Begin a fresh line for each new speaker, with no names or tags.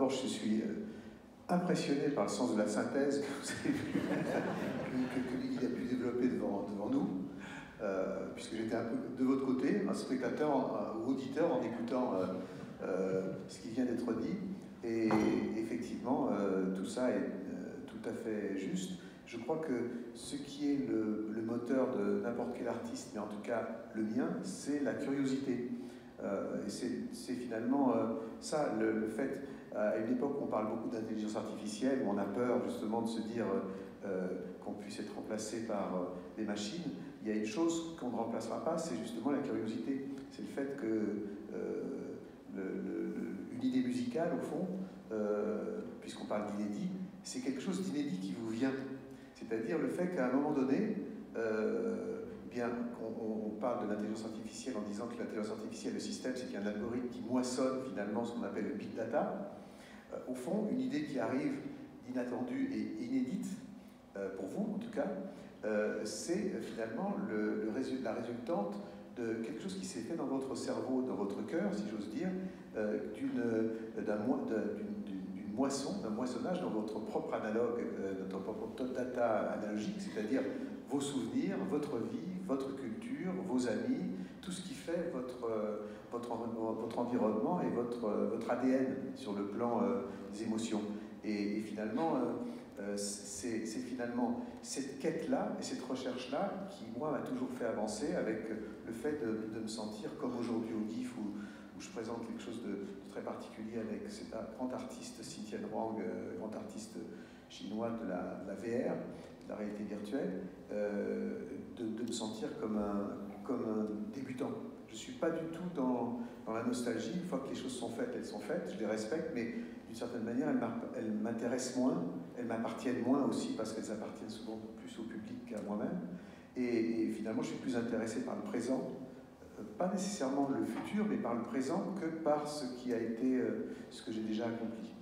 d'abord, je suis impressionné par le sens de la synthèse que vous avez vu, que Lily a pu développer devant nous, puisque j'étais un peu de votre côté, un spectateur ou auditeur en écoutant ce qui vient d'être dit. Et effectivement, tout ça est tout à fait juste. Je crois que ce qui est le moteur de n'importe quel artiste, mais en tout cas le mien, c'est la curiosité. Et c'est finalement ça, le fait, à une époque où on parle beaucoup d'intelligence artificielle, où on a peur justement de se dire qu'on puisse être remplacé par des machines, il y a une chose qu'on ne remplacera pas, c'est justement la curiosité. C'est le fait que une idée musicale, au fond, puisqu'on parle d'inédit, c'est quelque chose d'inédit qui vous vient. C'est-à-dire le fait qu'à un moment donné, bien qu'on parle de l'intelligence artificielle en disant que l'intelligence artificielle, le système, c'est qu'il y a un algorithme qui moissonne finalement ce qu'on appelle le big data. Au fond, une idée qui arrive d'inattendue et inédite, pour vous en tout cas, c'est finalement la résultante de quelque chose qui s'est fait dans votre cerveau, dans votre cœur, si j'ose dire, d'un moissonnage dans votre propre analogue, notre propre data analogique, c'est-à-dire vos souvenirs, votre vie, votre culture, vos amis, tout ce qui fait votre environnement et votre ADN sur le plan des émotions. Et finalement, c'est finalement cette quête-là et cette recherche-là qui, moi, m'a toujours fait avancer avec le fait de me sentir comme aujourd'hui au DIF où je présente quelque chose de très particulier avec cet grand artiste Cynthia Wang, grand artiste chinois de la VR, de la réalité virtuelle, de me sentir comme un débutant. Je ne suis pas du tout dans la nostalgie. Une fois que les choses sont faites, elles sont faites, je les respecte, mais d'une certaine manière, elles m'intéressent moins, elles m'appartiennent moins aussi parce qu'elles appartiennent souvent plus au public qu'à moi-même. Et finalement, je suis plus intéressé par le présent, pas nécessairement le futur, mais par le présent que par ce qui a été, ce que j'ai déjà accompli.